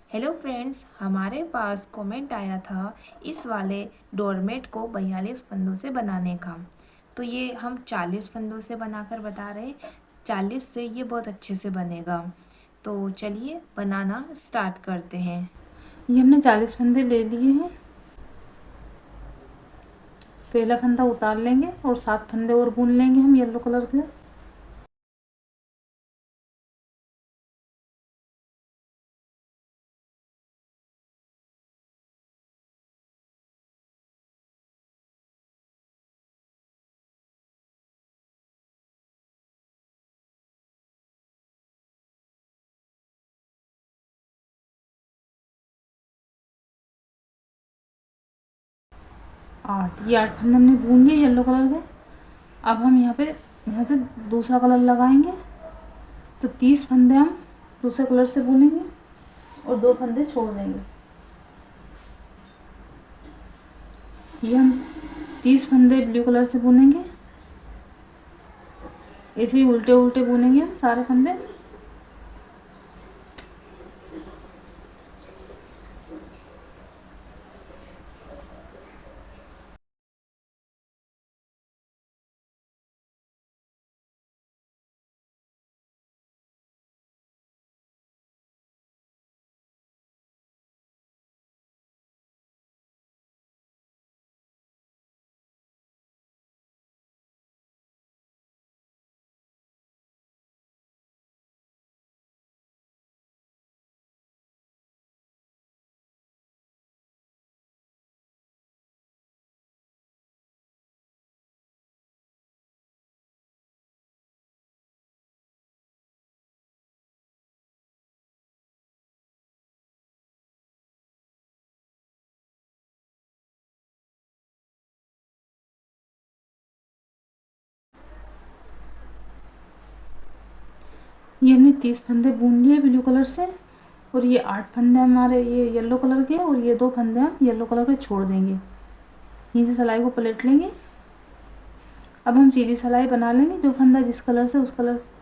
Hello friends, हमारे पास comment आया था इस वाले डोरमेट को 42 फंदों से बनाने का। तो ये हम 40 फंदों से बनाकर बता रहे हैं। 40 से ये बहुत अच्छे से बनेगा। तो चलिए बनाना स्टार्ट करते हैं। ये हमने 40 फंदे ले लिए हैं। पहला फंदा उतार लेंगे और 7 फंदे और बुन लेंगे हम येलो कलर के। ये 8 फंदे हमने बुन लिए येलो कलर के। अब हम यहाँ से दूसरा कलर लगाएंगे। तो 30 फंदे हम दूसरे कलर से बुनेंगे और 2 फंदे छोड़ देंगे। ये हम 30 फंदे ब्लू कलर से बुनेंगे। ऐसे ही उल्टे उल्टे बुनेंगे हम सारे फंदे। ये हमने 30 फंदे बुन लिए ब्लू कलर से। और ये 8 फंदे हमारे ये येलो कलर के और ये 2 फंदे हम येलो कलर के छोड़ देंगे। यहीं से सिलाई को पलट लेंगे। अब हम सीधी सिलाई बना लेंगे, जो फंदा जिस कलर से उस कलर से।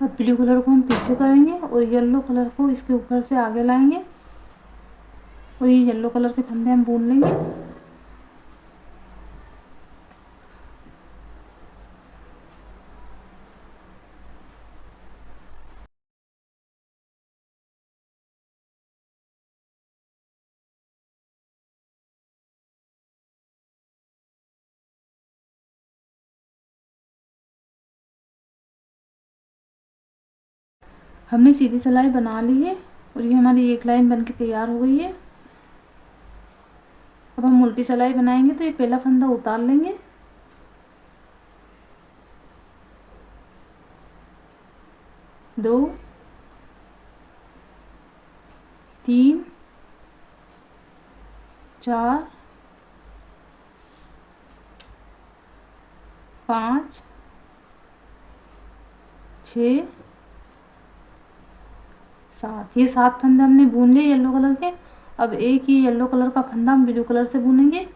अब ब्लू कलर को हम पीछे करेंगे और येलो कलर को इसके ऊपर से आगे लाएंगे और ये येलो कलर के फंदे हम बुन लेंगे। हमने सीधी सिलाई बना ली है और ये हमारी एक लाइन बन के तैयार हो गई है। अब हम उल्टी सिलाई बनाएंगे, तो ये पहला फंदा उतार लेंगे। दो, तीन, चार, पाँच, छ, 7। ये 7 फंदे हमने बुन लिए येलो कलर के। अब एक ही येलो कलर का फंदा हम ब्लू कलर से बुनेंगे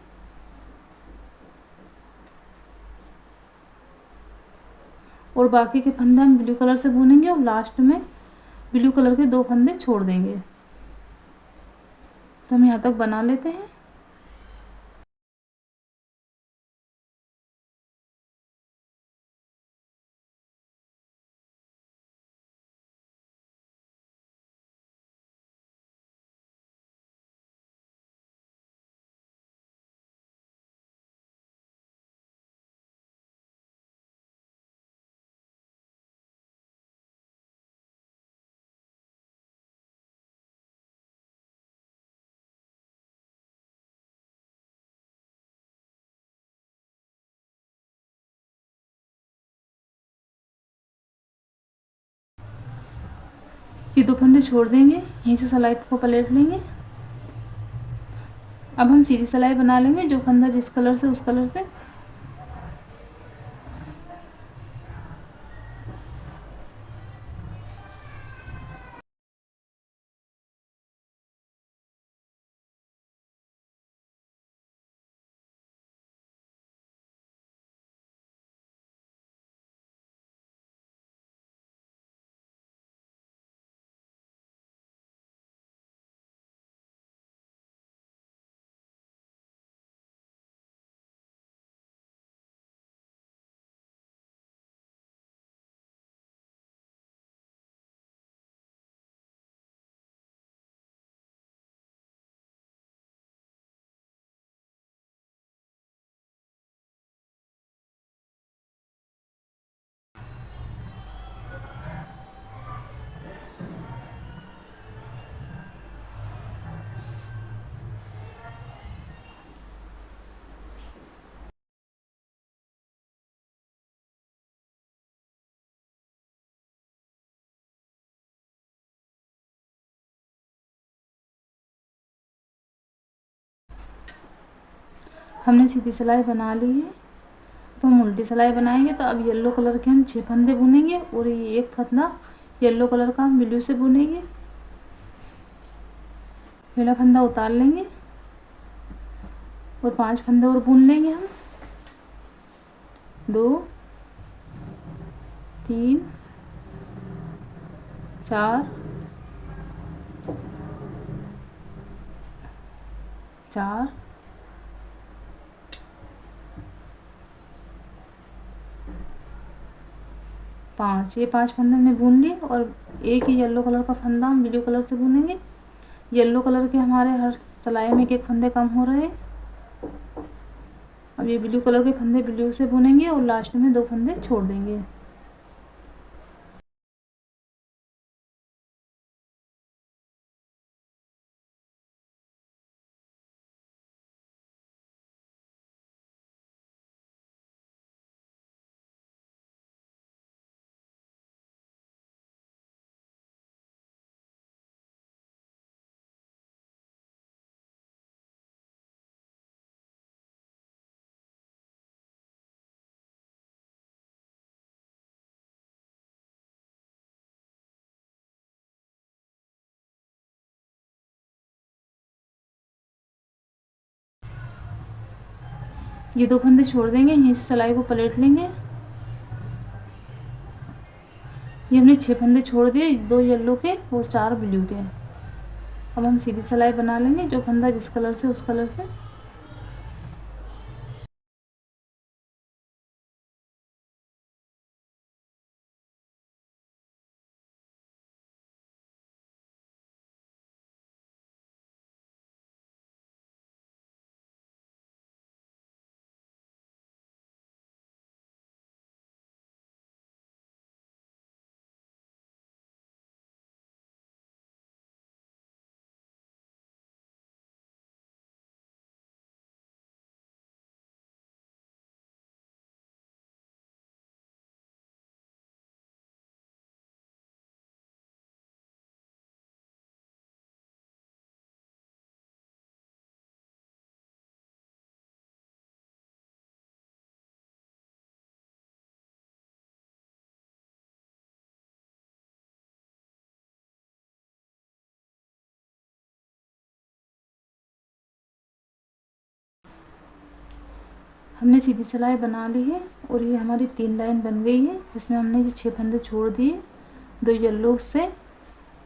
और बाकी के फंदे हम ब्लू कलर से बुनेंगे और लास्ट में ब्लू कलर के 2 फंदे छोड़ देंगे। तो हम यहाँ तक बना लेते हैं। ये 2 फंदे छोड़ देंगे, यहीं से सिलाई को पलट लेंगे। अब हम सीधी सिलाई बना लेंगे, जो फंदा जिस कलर से उस कलर से। हमने सीधी सिलाई बना ली है, तो हम उल्टी सिलाई बनाएंगे। तो अब येलो कलर के हम 6 फंदे बुनेंगे और ये एक फंदा येलो कलर का हम ब्लू से बुनेंगे। पहला फंदा उतार लेंगे और 5 फंदे और बुन लेंगे हम। 2 3 4 4 5, ये 5 फंदे हमने बुन लिए और एक ही येलो कलर का फंदा हम ब्लू कलर से बुनेंगे। येलो कलर के हमारे हर सिलाई में एक फंदे कम हो रहे हैं। अब ये ब्लू कलर के फंदे ब्लू से बुनेंगे और लास्ट में 2 फंदे छोड़ देंगे। ये 2 फंदे छोड़ देंगे, यहीं से सिलाई को पलट लेंगे। ये हमने 6 फंदे छोड़ दिए, 2 येलो के और 4 ब्लू के। अब हम सीधी सिलाई बना लेंगे, जो फंदा जिस कलर से उस कलर से। हमने सीधी सिलाई बना ली है और ये हमारी 3 लाइन बन गई है, जिसमें हमने ये 6 फंदे छोड़ दिए, 2 येलो से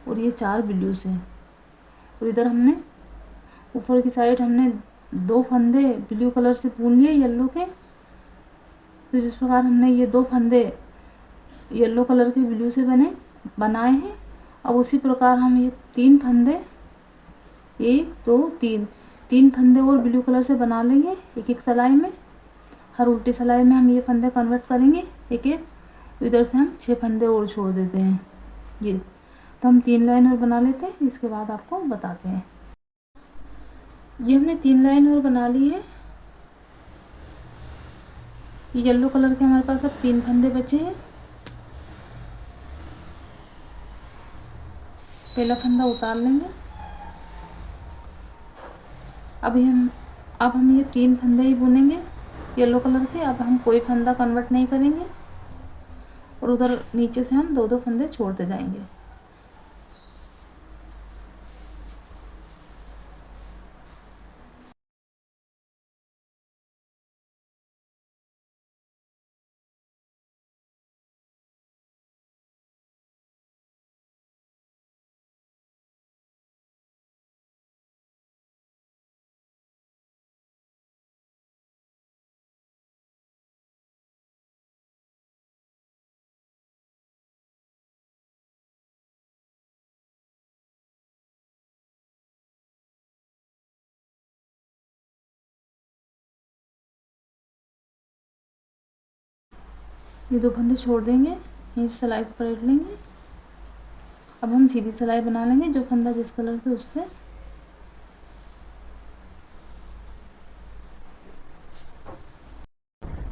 और ये 4 ब्लू से। और इधर हमने ऊपर की साइड हमने 2 फंदे ब्लू कलर से बुन लिए येलो के। तो जिस प्रकार हमने ये 2 फंदे येलो कलर के ब्लू से बनाए हैं, अब उसी प्रकार हम ये 3 फंदे 1 2 3 फंदे और ब्लू कलर से बना लेंगे एक एक सिलाई में। हर उल्टी सिलाई में हम ये फंदे कन्वर्ट करेंगे एक एक। इधर से हम 6 फंदे और छोड़ देते हैं। ये तो हम 3 लाइन और बना लेते हैं, इसके बाद आपको बताते हैं। ये हमने 3 लाइन और बना ली है। ये येलो कलर के हमारे पास अब 3 फंदे बचे हैं। पहला फंदा उतार लेंगे। अब हम ये 3 फंदे ही बुनेंगे येलो कलर के। अब हम कोई फंदा कन्वर्ट नहीं करेंगे और उधर नीचे से हम 2-2 फंदे छोड़ते जाएंगे। ये 2 फंदे छोड़ देंगे, यहीं से सिलाई को पलट लेंगे। अब हम सीधी सिलाई बना लेंगे, जो फंदा जिस कलर से उससे।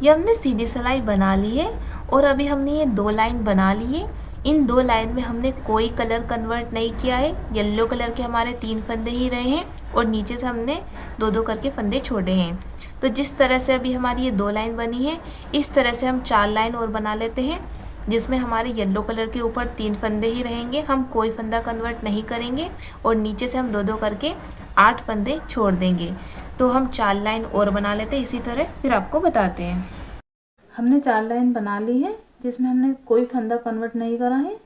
ये हमने सीधी सिलाई बना ली है और अभी हमने ये 2 लाइन बना ली है। इन 2 लाइन में हमने कोई कलर कन्वर्ट नहीं किया है। येलो कलर के हमारे 3 फंदे ही रहे हैं और नीचे से हमने 2-2 करके फंदे छोड़े हैं। तो जिस तरह से अभी हमारी ये 2 लाइन बनी है, इस तरह से हम 4 लाइन और बना लेते हैं, जिसमें हमारे येलो कलर के ऊपर 3 फंदे ही रहेंगे। हम कोई फंदा कन्वर्ट नहीं करेंगे और नीचे से हम 2-2 करके 8 फंदे छोड़ देंगे। तो हम 4 लाइन और बना लेते हैं इसी तरह, फिर आपको बताते हैं। हमने 4 लाइन बना ली है, जिसमें हमने कोई फंदा कन्वर्ट नहीं करा है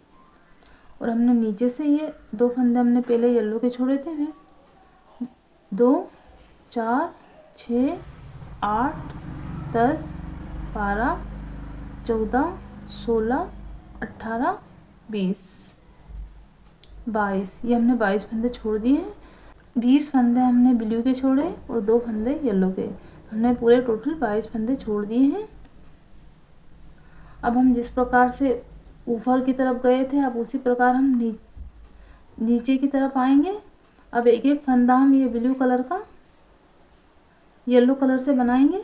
और हमने नीचे से ये 2 फंदे हमने पहले येलो के छोड़े थे। फिर 2, 4, 6, 8, 10, 12, 14, 16, 18, 20, 22। ये हमने 22 फंदे छोड़ दिए हैं। 20 फंदे हमने ब्लू के छोड़े और 2 फंदे येलो के। हमने पूरे टोटल 22 फंदे छोड़ दिए हैं। अब हम जिस प्रकार से ऊपर की तरफ गए थे, अब उसी प्रकार हम नीचे की तरफ आएंगे। अब एक एक फंदा हम ये ब्लू कलर का येलो कलर से बनाएंगे।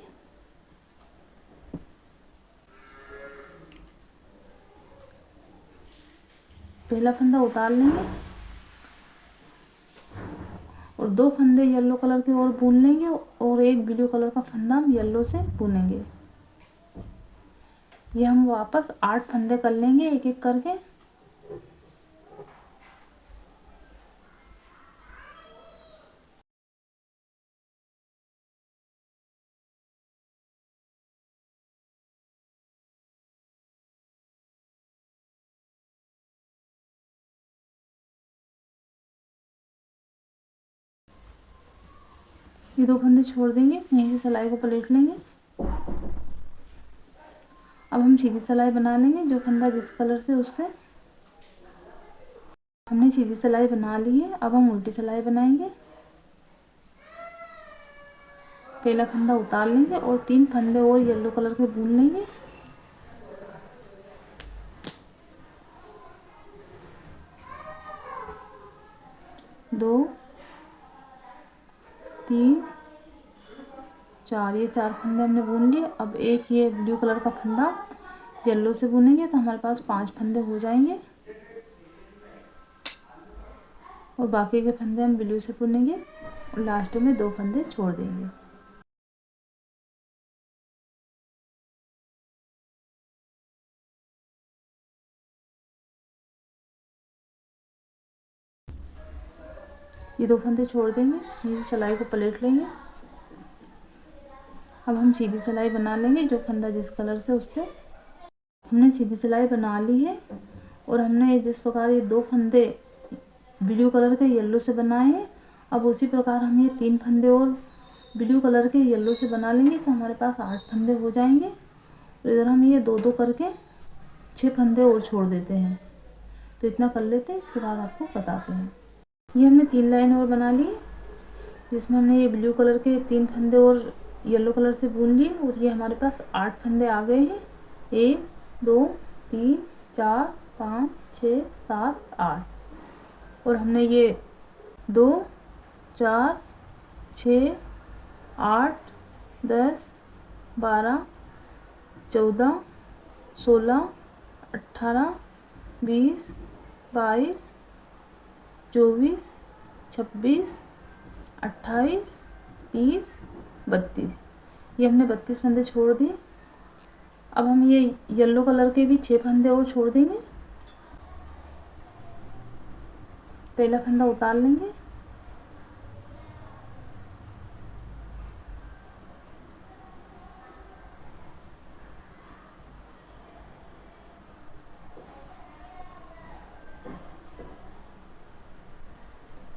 पहला फंदा उतार लेंगे और 2 फंदे येलो कलर के और बुन लेंगे और एक ब्लू कलर का फंदा हम येलो से बुनेंगे। ये हम वापस 8 फंदे कर लेंगे एक एक करके। ये 2 फंदे छोड़ देंगे, यहीं से सिलाई को पलट लेंगे। अब हम सीधी सिलाई बना लेंगे, जो फंदा जिस कलर से उससे। हमने सीधी सिलाई बना ली है। अब हम उल्टी सिलाई बनाएंगे। पहला फंदा उतार लेंगे और 3 फंदे और येलो कलर के बुन लेंगे। दो, 3, 4, ये 4 फंदे हमने बुन लिए। अब एक ये ब्लू कलर का फंदा येलो से बुनेंगे तो हमारे पास 5 फंदे हो जाएंगे और बाकी के फंदे हम ब्लू से बुनेंगे और लास्ट में 2 फंदे छोड़ देंगे। ये 2 फंदे छोड़ देंगे, ये सिलाई को पलट लेंगे। अब हम सीधी सिलाई बना लेंगे, जो फंदा जिस कलर से उससे। हमने सीधी सिलाई बना ली है और हमने जिस प्रकार ये 2 फंदे ब्लू कलर के येलो से बनाए हैं, अब उसी प्रकार हम ये 3 फंदे और ब्लू कलर के येलो से बना लेंगे तो हमारे पास 8 फंदे हो जाएंगे। और इधर हम ये 2-2 करके 6 फंदे और छोड़ देते हैं। तो इतना कर लेते हैं, इसके बाद आपको बताते हैं। ये हमने 3 लाइन और बना ली, जिसमें हमने ये ब्लू कलर के 3 फंदे और येलो कलर से बुन लिए और ये हमारे पास 8 फंदे आ गए हैं। 1, 2, 3, 4, 5, 6, 7, 8। और हमने ये 2, 4, 6, 8, 10, 12, 14, 16, 18, 20, 22, 24, 26, 28, 30, 32। ये हमने 32 फंदे छोड़ दिए। अब हम ये येलो कलर के भी 6 फंदे और छोड़ देंगे। पहला फंदा उतार लेंगे,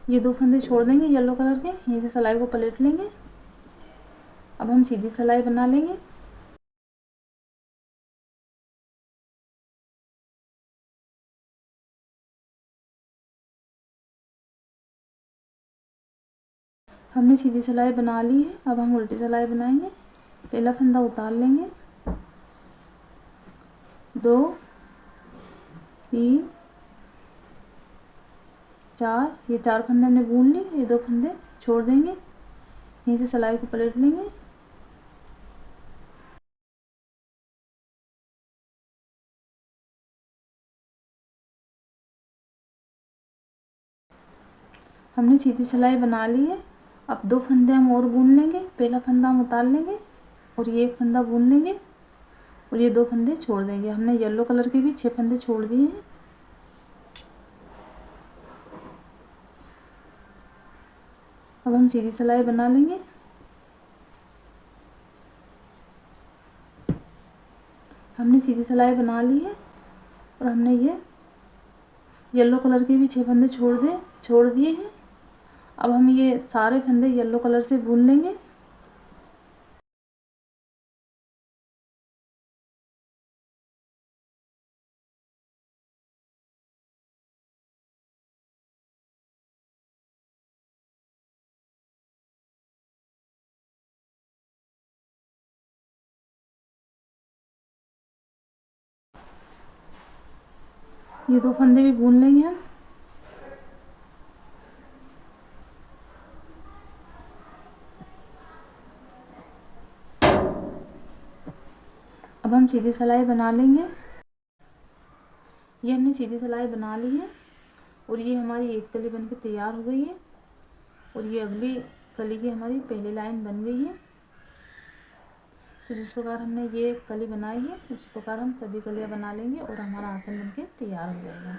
ये 2 फंदे छोड़ देंगे येलो कलर के, यहीं से सिलाई को पलट लेंगे। अब हम सीधी सिलाई बना लेंगे। हमने सीधी सिलाई बना ली है। अब हम उल्टी सिलाई बनाएंगे। पहला फंदा उतार लेंगे, 2, 3, 4, ये 4 फंदे हमने बुन लिए, ये 2 फंदे छोड़ देंगे, यहीं से सिलाई को पलट लेंगे। हमने सीधी सिलाई बना ली है। अब 2 फंदे हम और बुन लेंगे। पहला फंदा हम उतार लेंगे और ये एक फंदा बुन लेंगे और ये 2 फंदे छोड़ देंगे। हमने येलो कलर के भी 6 फंदे छोड़ दिए हैं। अब हम सीधी सिलाई बना लेंगे। हमने सीधी सिलाई बना ली है और हमने ये येलो कलर के भी 6 फंदे छोड़ दिए हैं। अब हम ये सारे फंदे येलो कलर से बुन लेंगे। ये 2 फंदे भी बुन लेंगे हम। अब हम सीधी सिलाई बना लेंगे। ये हमने सीधी सिलाई बना ली है और ये हमारी एक कली बनके तैयार हो गई है और ये अगली कली की हमारी पहली लाइन बन गई है। तो जिस प्रकार हमने ये कली बनाई है उसी प्रकार हम सभी कलियाँ बना लेंगे और हमारा आसन बनके तैयार हो जाएगा।